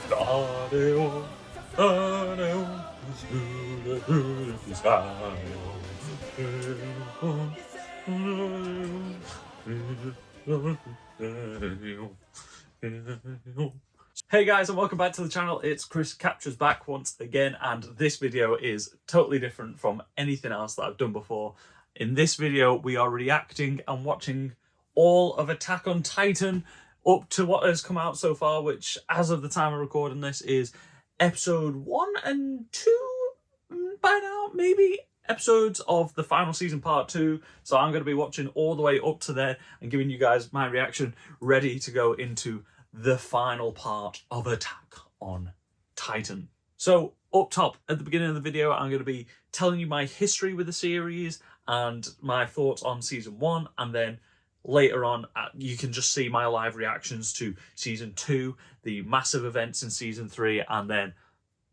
Hey guys, and welcome back to the channel. It's Chris Captures back once again, and this video is totally different from anything else that I've done before. In this video, we are reacting and watching all of Attack on Titan up to what has come out so far, which, as of the time of recording this, is episode 1 and 2 by now, maybe? Episodes of the final season part 2. So I'm going to be watching all the way up to there and giving you guys my reaction, ready to go into the final part of Attack on Titan. So up top at the beginning of the video, I'm going to be telling you my history with the series and my thoughts on season 1, and then later on you can just see my live reactions to season 2, the massive events in season 3, and then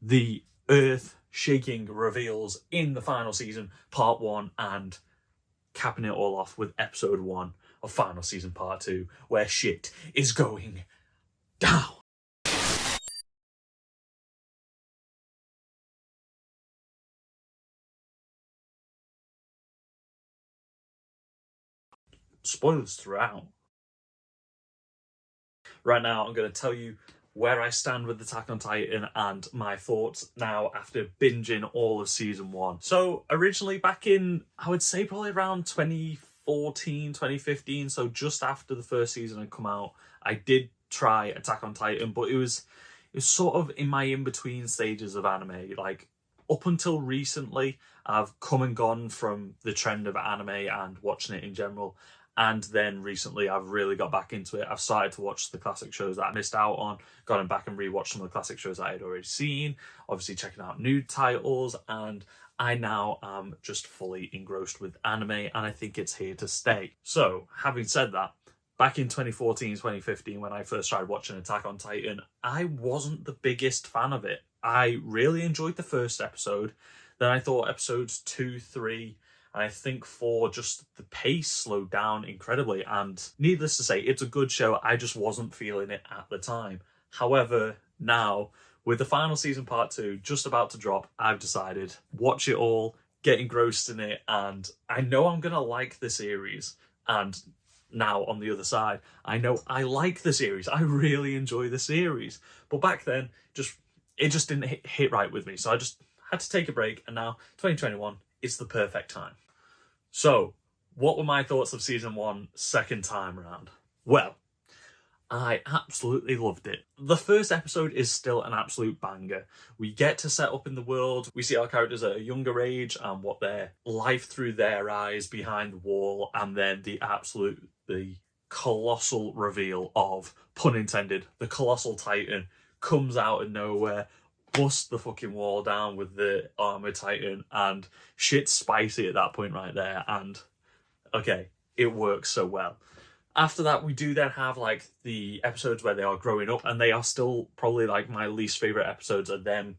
the earth-shaking reveals in the final season, part 1, and capping it all off with episode 1 of final season part 2, where shit is going down. Spoilers throughout. Right now, I'm going to tell you where I stand with Attack on Titan and my thoughts now after binging all of season 1. So originally back in, I would say probably around 2014, 2015, so just after the first season had come out, I did try Attack on Titan, but it was sort of in my in-between stages of anime. Like, up until recently, I've come and gone from the trend of anime and watching it in general. And then recently, I've really got back into it. I've started to watch the classic shows that I missed out on, gone back and rewatched some of the classic shows that I had already seen, obviously checking out new titles, and I now am just fully engrossed with anime, and I think it's here to stay. So, having said that, back in 2014, 2015, when I first started watching Attack on Titan, I wasn't the biggest fan of it. I really enjoyed the first episode. Then I thought episodes 2, 3, and I think 4, just the pace slowed down incredibly. And needless to say, it's a good show. I just wasn't feeling it at the time. However, now, with the final season part 2 just about to drop, I've decided, watch it all, get engrossed in it, and I know I'm going to like the series. And now, on the other side, I know I like the series. I really enjoy the series. But back then, it just didn't hit right with me. So I just had to take a break. And now, 2021, it's the perfect time. So, what were my thoughts of season 1 second time around? Well, I absolutely loved it. The first episode is still an absolute banger. We get to set up in the world. We see our characters at a younger age and what their life through their eyes behind the wall, and then the colossal reveal of, pun intended, the colossal Titan comes out of nowhere, busts the fucking wall down with the armor Titan, and shit's spicy at that point right there. And okay, it works so well. After that, we do then have like the episodes where they are growing up, and they are still probably like my least favorite episodes of them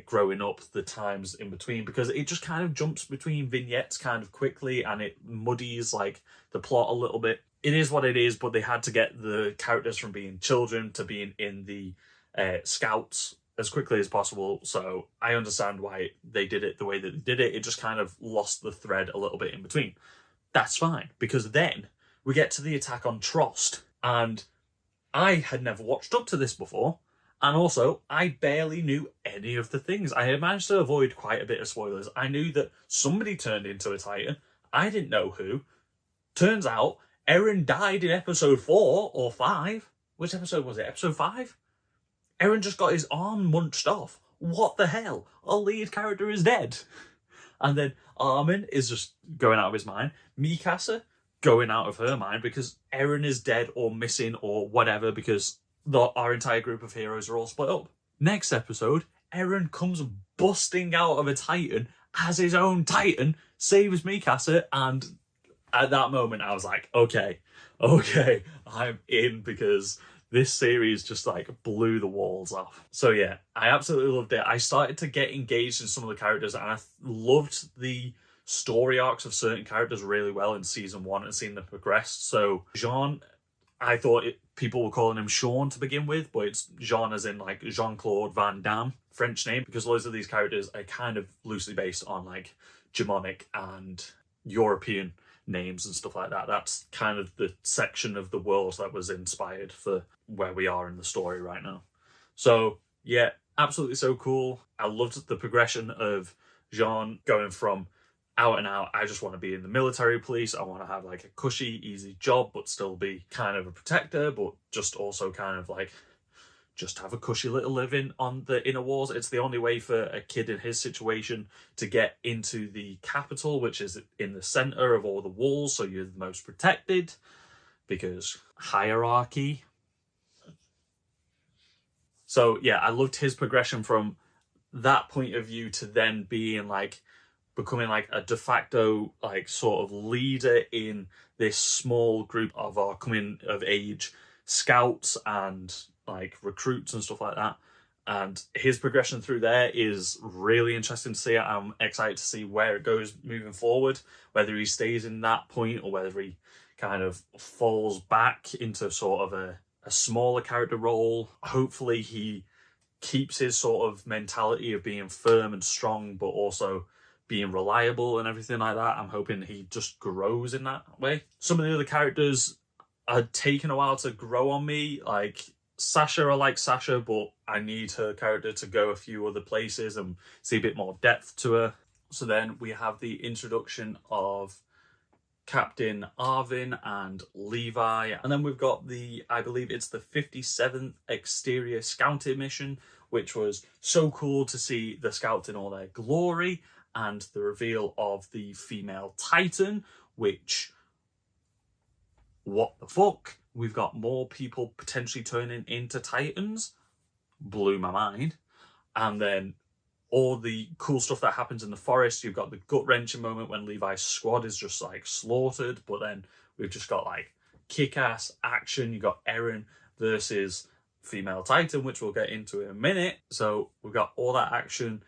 growing up, the times in between, because it just kind of jumps between vignettes kind of quickly, and it muddies like the plot a little bit. It is what it is, but they had to get the characters from being children to being in the scouts as quickly as possible, so I understand why they did it the way that they did it. It just kind of lost the thread a little bit in between. That's fine, because then we get to the attack on Trost, and I had never watched up to this before, and also I barely knew any of the things. I had managed to avoid quite a bit of spoilers. I knew that somebody turned into a Titan. I didn't know who. Turns out Eren died in episode 4 or 5. Which episode was it? Episode 5? Eren just got his arm munched off. What the hell? Our lead character is dead. And then Armin is just going out of his mind. Mikasa going out of her mind because Eren is dead or missing or whatever, because our entire group of heroes are all split up. Next episode, Eren comes busting out of a Titan as his own Titan, saves Mikasa, and at that moment I was like, okay, I'm in, because this series just like blew the walls off. So yeah, I absolutely loved it. I started to get engaged in some of the characters, and I loved the story arcs of certain characters really well in season 1 and seeing them progress. So Jean, I thought people were calling him Sean to begin with, but it's Jean as in like Jean-Claude Van Damme, French name, because loads of these characters are kind of loosely based on like Germanic and European names and stuff like that. That's kind of the section of the world that was inspired for where we are in the story right now. So yeah, absolutely so cool. I loved the progression of Jean going from out and out, I just want to be in the military police, I want to have like a cushy, easy job, but still be kind of a protector, but just also kind of like just have a cushy little living on the inner walls. It's the only way for a kid in his situation to get into the capital, which is in the center of all the walls, so you're the most protected, because hierarchy. So yeah, I loved his progression from that point of view to then being like, becoming like a de facto like sort of leader in this small group of our coming of age scouts and like recruits and stuff like that. And his progression through there is really interesting to see. I'm excited to see where it goes moving forward, whether he stays in that point or whether he kind of falls back into sort of a smaller character role. Hopefully he keeps his sort of mentality of being firm and strong, but also being reliable and everything like that. I'm hoping he just grows in that way. Some of the other characters are taking a while to grow on me. Like Sasha, I like Sasha, but I need her character to go a few other places and see a bit more depth to her. So then we have the introduction of Captain Arvin and Levi. And then we've got the, I believe it's the 57th exterior scouting mission, which was so cool to see the scouts in all their glory, and the reveal of the female Titan, which, what the fuck? We've got more people potentially turning into Titans. Blew my mind. And then all the cool stuff that happens in the forest. You've got the gut-wrenching moment when Levi's squad is just like slaughtered, but then we've just got like kick-ass action. You've got Eren versus female Titan, which we'll get into in a minute. So we've got all that action,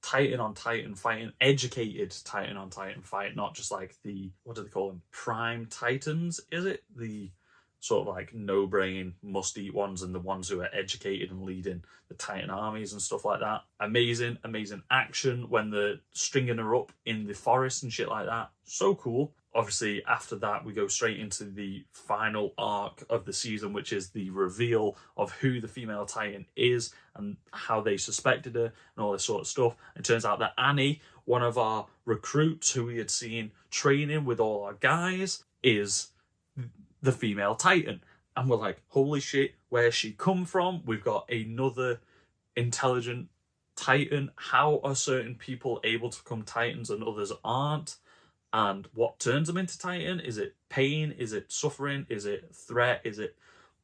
Titan on Titan fighting, educated Titan on Titan fight, not just like the, what do they call them? Prime Titans, is it? The sort of like no-brain, must-eat ones, and the ones who are educated and leading the Titan armies and stuff like that. Amazing, amazing action when they're stringing her up in the forest and shit like that. So cool. Obviously, after that, we go straight into the final arc of the season, which is the reveal of who the female Titan is and how they suspected her and all this sort of stuff. It turns out that Annie, one of our recruits who we had seen training with all our guys, is the female Titan. And we're like, holy shit, where's she come from? We've got another intelligent Titan. How are certain people able to become Titans and others aren't? And what turns them into Titan? Is it pain? Is it suffering? Is it threat? Is it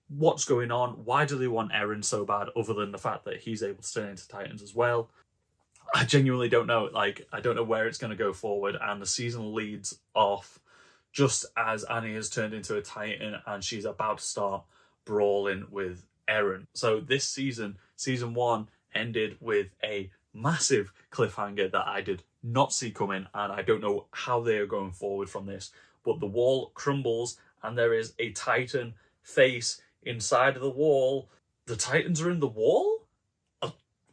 what's going on? Why do they want Eren so bad, other than the fact that he's able to turn into Titans as well? I genuinely don't know. Like, I don't know where it's going to go forward. And the season leads off just as Annie has turned into a Titan and she's about to start brawling with Eren. So this season, season 1, ended with a massive cliffhanger that I did not see coming, and I don't know how they are going forward from this. But the wall crumbles and there is a Titan face inside of the wall. The Titans are in the wall?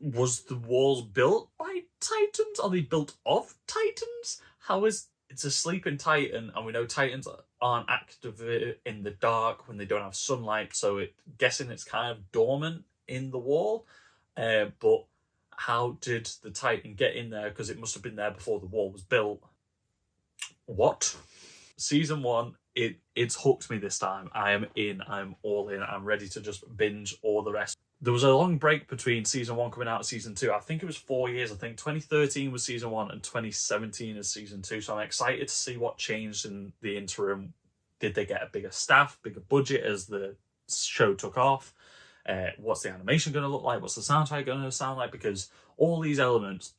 Was the walls built by Titans? Are they built of Titans? How is... It's a sleeping Titan, and we know Titans aren't active in the dark when they don't have sunlight, so guessing it's kind of dormant in the wall. But how did the Titan get in there? Because it must have been there before the wall was built. What? Season 1, it's hooked me this time. I am in, I'm all in, I'm ready to just binge all the rest. There was a long break between season 1 coming out and season 2. I think it was 4 years. I think 2013 was season 1 and 2017 is season 2. So I'm excited to see what changed in the interim. Did they get a bigger staff, bigger budget as the show took off? What's the animation going to look like? What's the soundtrack going to sound like? Because all these elements,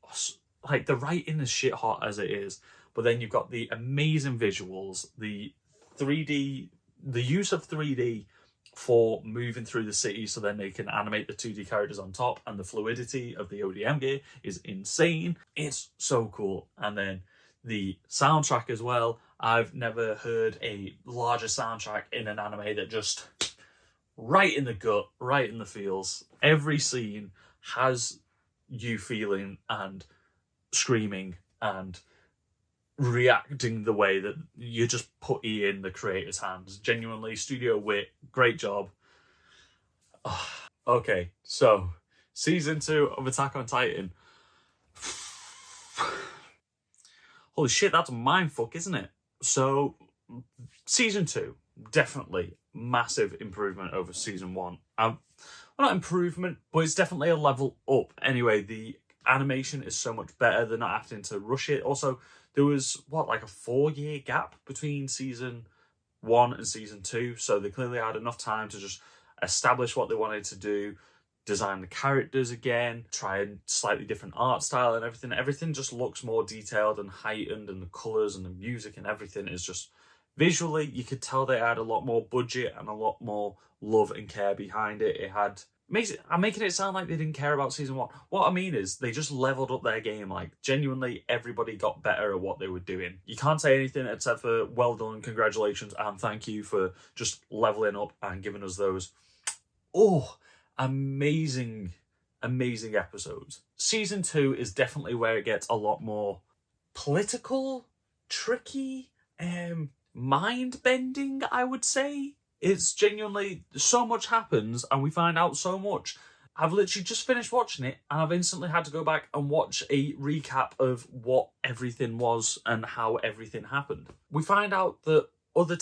like the writing is shit hot as it is, but then you've got the amazing visuals, the 3D, the use of 3D for moving through the city so then they can animate the 2D characters on top, and the fluidity of the ODM gear is insane. It's so cool. And then the soundtrack as well. I've never heard a larger soundtrack in an anime that just right in the gut, right in the feels. Every scene has you feeling and screaming and reacting the way that you just put in the creator's hands. Genuinely, studio wit, great job. Okay, so season 2 of Attack on Titan. Holy shit, that's a mindfuck, isn't it? So, season 2, definitely massive improvement over season 1. Well, not improvement, but it's definitely a level up. Anyway, the animation is so much better. They're not having to rush it. Also, there was, like a 4-year gap between season 1 and season 2. So they clearly had enough time to just establish what they wanted to do, design the characters again, try a slightly different art style and everything. Everything just looks more detailed and heightened, and the colours and the music and everything is just... Visually, you could tell they had a lot more budget and a lot more love and care behind it. I'm making it sound like they didn't care about season 1. What I mean is they just leveled up their game. Like, genuinely, everybody got better at what they were doing. You can't say anything except for well done, congratulations, and thank you for just leveling up and giving us those, amazing episodes. Season 2 is definitely where it gets a lot more political, tricky, mind-bending, I would say. It's genuinely, so much happens and we find out so much. I've literally just finished watching it and I've instantly had to go back and watch a recap of what everything was and how everything happened. We find out that other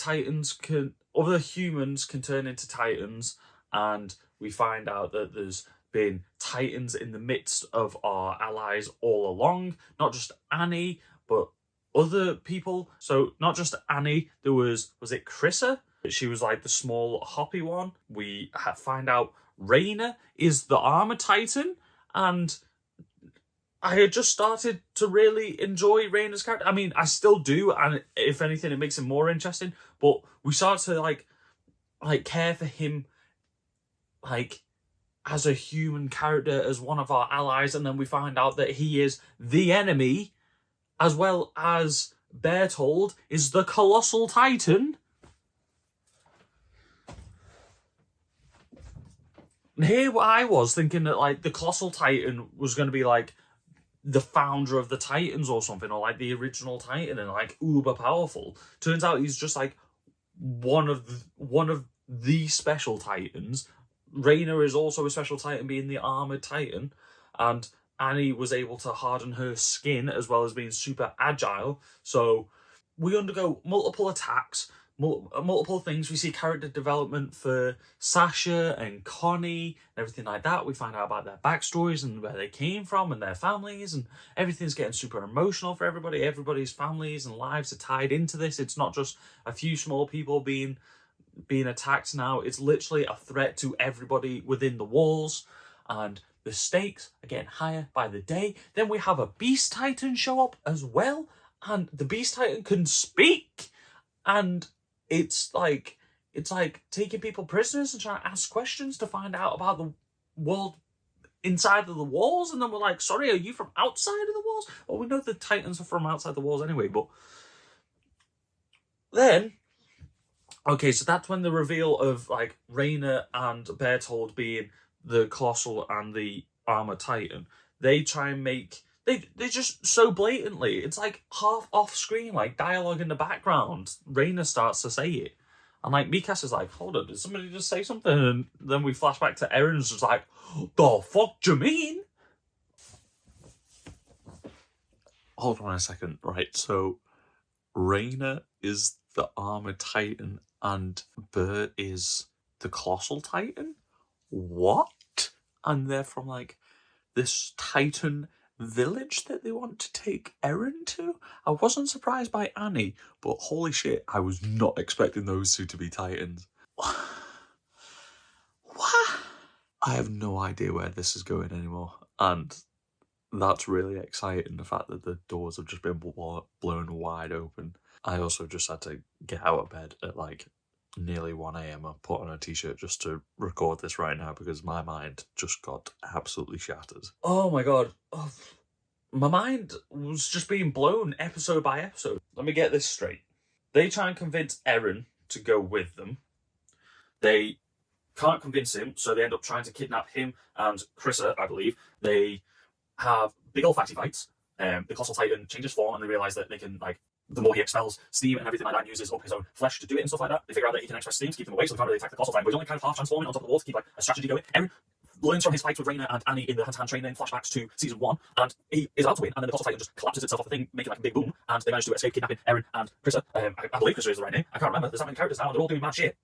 humans can turn into Titans, and we find out that there's been Titans in the midst of our allies all along. Not just Annie, but other people. So not just Annie, there was it Krissa? She was like the small hoppy one. We find out Raina is the armor titan, and I had just started to really enjoy Raina's character. I mean, I still do, and if anything, it makes it more interesting. But we start to like care for him, like as a human character, as one of our allies, and then we find out that he is the enemy, as well as Bertold is the colossal titan. And here I was thinking that like the colossal titan was going to be like the founder of the Titans or something, or like the original Titan and like uber powerful. Turns out he's just like one of the special Titans. Raina is also a special Titan, being the armored Titan, and Annie was able to harden her skin as well as being super agile. So we undergo multiple attacks, multiple things. We see character development for Sasha and Connie and everything like that. We find out about their backstories and where they came from and their families, and everything's getting super emotional for everybody. Everybody's families and lives are tied into this. It's not just a few small people being attacked now. It's literally a threat to everybody within the walls, and the stakes are getting higher by the day. Then we have a Beast Titan show up as well, and the Beast Titan can speak, and it's like taking people prisoners and trying to ask questions to find out about the world inside of the walls. And then we're like, sorry, are you from outside of the walls? Well, we know the Titans are from outside the walls anyway, but then, okay, so that's when the reveal of like Raina and Bertold being the Colossal and the Armor Titan, they try and make... They just so blatantly, it's like half off screen, like dialogue in the background. Raina starts to say it. And like Mikasa's like, hold on, did somebody just say something? And then we flash back to Eren's just like, the fuck do you mean? Hold on a second, right, so Raina is the Armored Titan and Bert is the Colossal Titan? What? And they're from like this Titan village that they want to take Eren to? I wasn't surprised by Annie, but holy shit, I was not expecting those two to be Titans. What? I have no idea where this is going anymore, and that's really exciting, the fact that the doors have just been blown wide open. I also just had to get out of bed at like nearly 1 a.m. I put on a t-shirt just to record this right now because my mind just got absolutely shattered. Oh my god. Oh, my mind was just being blown episode by episode. Let me get this straight. They try and convince Eren to go with them. They can't convince him, so they end up trying to kidnap him and Krissa, I believe. They have big old fighty fights. The Colossal Titan changes form, and they realise that they can, like, the more he expels steam and everything like that, and uses up his own flesh to do it and stuff like that, they figure out that he can express steam to keep them away, so they can't really attack the Colossal Titan, but he's only kind of half transforming on top of the wall to keep, like, a strategy going. Eren learns from his fights with Reina and Annie in the hand-to-hand training flashbacks to season 1, and he is about to win, and then the Colossal Titan just collapses itself off the thing, making like a big boom, and they manage to escape kidnapping Eren and Krissa. I believe Krissa is the right name. I can't remember. There's that many characters now, and they're all doing mad shit.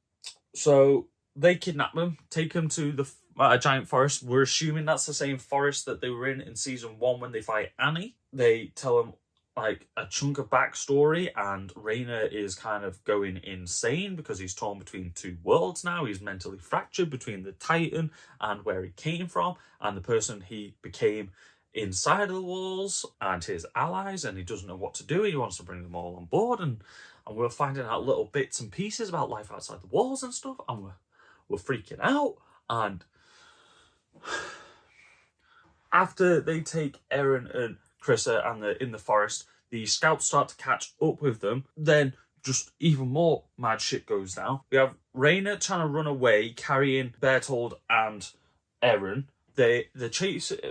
So they kidnap them, take them to the a giant forest. We're assuming that's the same forest that they were in season 1 when they fight Annie. They tell them like a chunk of backstory, and Reina is kind of going insane because he's torn between two worlds now. He's mentally fractured between the Titan and where he came from and the person he became inside of the walls and his allies, and he doesn't know what to do. He wants to bring them all on board, and we're finding out little bits and pieces about life outside the walls and stuff, and we're freaking out. And after they take Eren and Krissa and in the forest, the scouts start to catch up with them. Then just even more mad shit goes down. We have Reina trying to run away, carrying Bertold and Eren. They're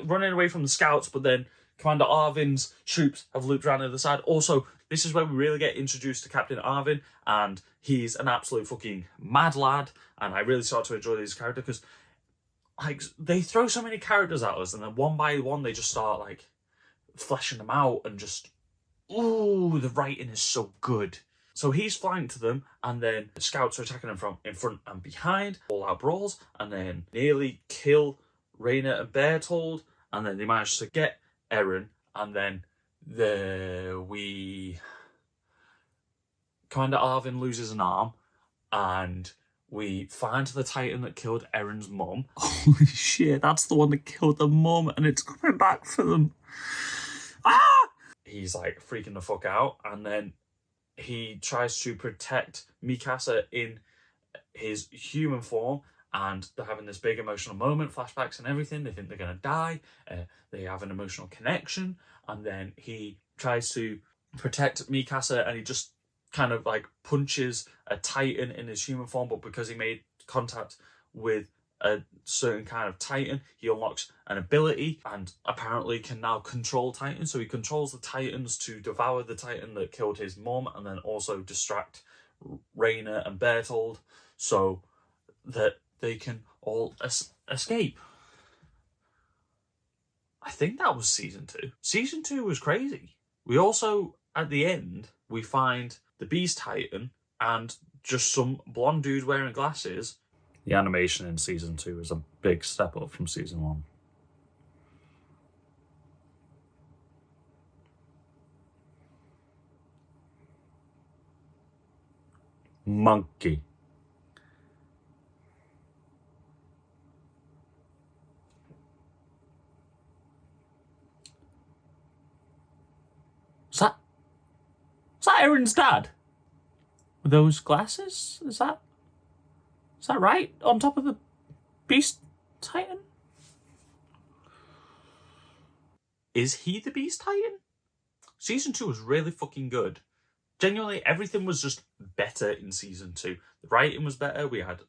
running away from the scouts, but then Commander Arvin's troops have looped around the other side. Also, this is where we really get introduced to Captain Arvin, and he's an absolute fucking mad lad, and I really start to enjoy this character because, like, they throw so many characters at us, and then one by one they just start, like, fleshing them out, and just, ooh, the writing is so good. So he's flying to them, and then the scouts are attacking them from in front and behind, all out brawls, and then nearly kill Reina and Bertold, and then they manage to get Eren, and then Commander Arvin loses an arm, and we find the Titan that killed Eren's mum. Holy shit, that's the one that killed the mum, and it's coming back for them. Ah! He's like freaking the fuck out, and then he tries to protect Mikasa in his human form, and they're having this big emotional moment, flashbacks and everything. They think they're going to die. They have an emotional connection, and then he tries to protect Mikasa, and he just kind of like punches a Titan in his human form, but because he made contact with a certain kind of Titan, he unlocks an ability and apparently can now control Titans. So he controls the Titans to devour the Titan that killed his mum, and then also distract Reina and Bertold so that they can all escape. I think that was season 2. Season 2 was crazy. We also, at the end, we find the Beast Titan and just some blonde dude wearing glasses. The animation in season 2 is a big step up from season 1. Monkey. Is that Eren's dad? With those glasses? Is that right? On top of the Beast Titan? Is he the Beast Titan? Season 2 was really fucking good. Genuinely, everything was just better in season 2. The writing was better. We had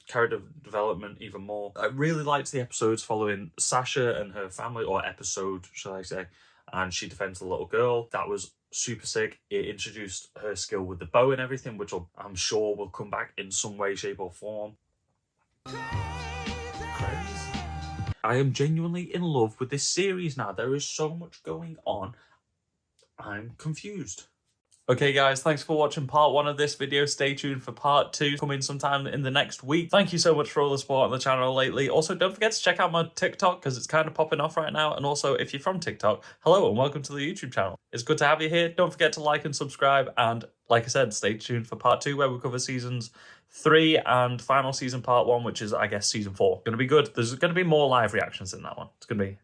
character development even more. I really liked the episodes following Sasha and her family, or episode, shall I say, and she defends the little girl. That was super sick. It introduced her skill with the bow and everything, which I'm sure will come back in some way, shape or form. Crazy. I am genuinely in love with this series now. There is so much going on. I'm confused. Okay guys, thanks for watching part 1 of this video. Stay tuned for part 2 coming sometime in the next week. Thank you so much for all the support on the channel lately. Also, don't forget to check out my TikTok because it's kind of popping off right now. And also, if you're from TikTok, hello and welcome to the YouTube channel. It's good to have you here. Don't forget to like and subscribe. And like I said, stay tuned for part 2 where we cover seasons 3 and final season part 1, which is, I guess, season 4. Gonna be good. There's gonna be more live reactions in that one. It's gonna be...